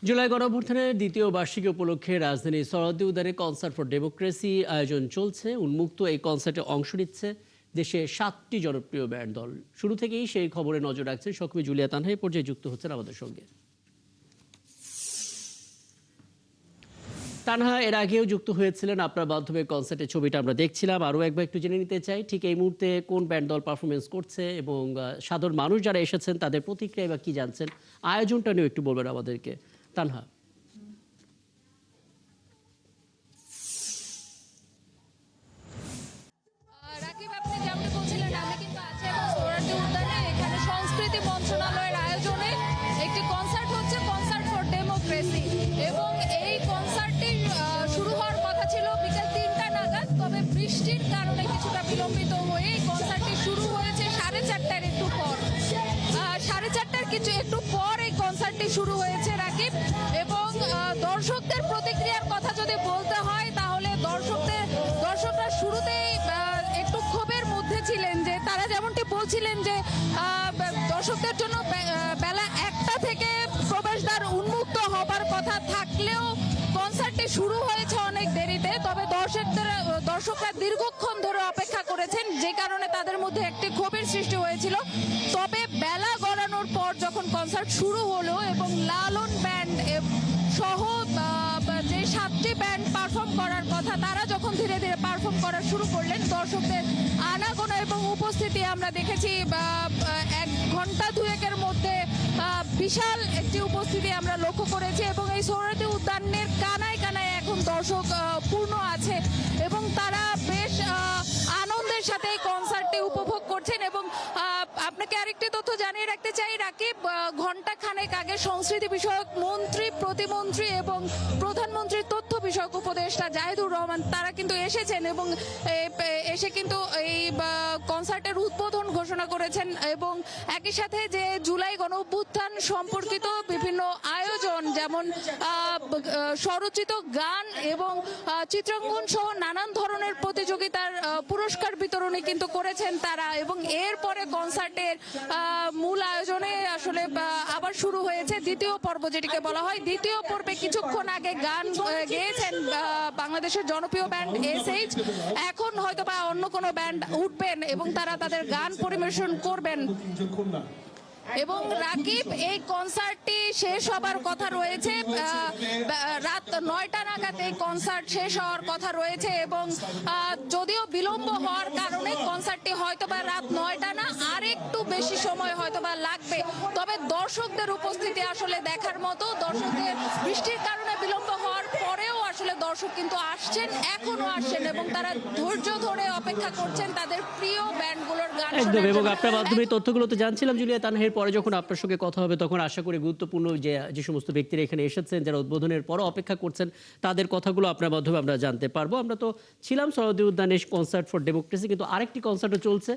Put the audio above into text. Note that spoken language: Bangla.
জুলাই গণঅভ্যুত্থানের দ্বিতীয় বার্ষিকী উপলক্ষে রাজধানী সরোয়ার্দী উদ্যানে কনসার্ট ফর ডেমোক্রেসি আয়োজন চলছে। উন্মুক্ত এই কনসার্টে অংশ নিচ্ছে দেশে 7টি জনপ্রিয় ব্যান্ড দল। শুরু থেকেই সেই খবরে নজর রাখছেন সহকর্মী জুলিয়া তানহা। এই পর্যায়ে যুক্ত হচ্ছেন আমাদের সঙ্গে। তানহা, এর আগেও যুক্ত হয়েছিলেন আপনার মাধ্যমে কনসার্টের ছবিটা আমরা দেখছিলাম। আরও একবার একটু জেনে নিতে চাই ঠিক এই মুহূর্তে কোন ব্যান্ড দল পারফরমেন্স করছে এবং সাধারণ মানুষ যারা এসেছেন তাদের প্রতিক্রিয়া বা কি জানছেন, আয়োজনটা নিয়েও একটু বলবেন আমাদেরকে তানহা। রাকিব, আপনি যেমন বলছিলেন, আমি কিন্তু আছি এখন সোহরাওয়ার্দী উদ্যানে। এখানে সংস্কৃতি মন্ত্রণালয়ের আয়োজনে একটি কনসার্ট হচ্ছে, কনসার্ট ফর ডেমোক্রেসি। এবং এই কনসার্টটি শুরু হওয়ার কথা ছিল বিকেল 3টা নাগাদ, তবে বৃষ্টির কারণে কিছুটা বিলম্বিত হয়ে এই কনসার্টটি শুরু হয়েছে 4:30টার একটু পর। 4:30টার কিছু একটু পর এই কনসার্টটি শুরু হয়েছে রাকিব। এবং দর্শকদের প্রতিক্রিয়ার কথা যদি বলতে হয় তাহলে দর্শকরা শুরুতেই একটু ক্ষোভের মধ্যে ছিলেন, যে তারা যেমনটি বলছিলেন যে দর্শকদের জন্য বেলা 1টা থেকে প্রবেশদ্বার উন্মুক্ত হবার কথা থাকলেও কনসার্টটি শুরু হয়েছে অনেক দেরিতে। তবে দর্শকরা দীর্ঘক্ষণ ধরে অপেক্ষা করেছেন, যে কারণে তাদের মধ্যে একটি ক্ষোভের সৃষ্টি হয়েছিল। তবে বেলা গড়ানোর পর যখন কনসার্ট শুরু হলো এবং লালন ব্যান্ড সহ যে 7টি ব্যান্ড পারফর্ম করার কথা তারা যখন ধীরে ধীরে পারফর্ম করা শুরু করলেন, দর্শকদের আনাগোনা এবং উপস্থিতি আমরা দেখেছি 1 ঘন্টা 2-এর মধ্যে বিশাল একটি উপস্থিতি আমরা লক্ষ্য করেছি। এবং এই সোহরাওয়ার্দী উদ্যানের কানায় কানায় এখন দর্শক পূর্ণ আছে এবং তারা বেশ আনন্দের সাথে এই কনসার্টটি উপভোগ করছেন। এবং আপনাকে আরেকটি তথ্য জানিয়ে রাখতে চাই রাকিব, ঘন্টা খানেক আগে সংস্কৃতি বিষয়ক মন্ত্রী, প্রতিমন্ত্রী এবং প্রধানমন্ত্রীর তথ্য বিষয়ক উপদেষ্টা জাহিদুর রহমান তারা কিন্তু এসেছেন এবং এসে কিন্তু এই কনসার্টের উদ্বোধন ঘোষণা করেছেন। এবং একই সাথে যে জুলাই গণঅভ্যুত্থান সম্পর্কিত বিভিন্ন আয়োজন, যেমন স্বরচিত গান এবং চিত্রাঙ্কন সহ নানান ধরনের প্রতিযোগিতার পুরস্কার বিতরণী কিন্তু করেছেন তারা। এবং এরপরে কনসার্টের মূল আয়োজনে আসলে আবার শুরু হয়েছে দ্বিতীয় পর্ব, যেটিকে বলা হয়। দ্বিতীয় পর্বে কিছুক্ষণ আগে গান গেয়েছেন বাংলাদেশের জনপ্রিয় ব্যান্ড SH। এখন হয়তো বা অন্য কোনো ব্যান্ড উঠবেন এবং তারা তাদের গান পরিবেশন করবেন। এবং রাকিব, এই কনসার্টটি শেষ হবার কথা রয়েছে রাত 9টা নাগাদ এই কনসার্ট শেষ হওয়ার কথা রয়েছে। এবং যদিও বিলম্ব হওয়ার কারণে কনসার্টটি হয়তোবা রাত 9টা না, আর একটু বেশি সময় হয়তোবা লাগবে। তবে দর্শকদের উপস্থিতি আসলে দেখার মতো। দর্শকদের বৃষ্টির কারণে বিলম্ব হওয়ার পরেও আসলে দর্শক কিন্তু আসছেন, এখনো আসছেন এবং তারা ধৈর্য ধরে অপেক্ষা করছেন তাদের প্রিয় ব্যান্ডগুলোর গান একদম। শোনার এবং জন্য। আপনার মাধ্যমে তথ্যগুলো তো জানছিলাম জুলিয়া তানহা। পরে যখন আপনার সঙ্গে কথা হবে তখন আশা করি গুরুত্বপূর্ণ যে সমস্ত ব্যক্তিরা এখানে এসেছেন, যারা উদ্বোধনের পরও অপেক্ষা করছেন, তাদের কথাগুলো আপনার মাধ্যমে আমরা জানতে পারবো। আমরা তো ছিলাম সরোয়ার্দী উদ্যানে কনসার্ট ফর ডেমোক্রেসি, কিন্তু আরেকটি কনসার্টও চলছে।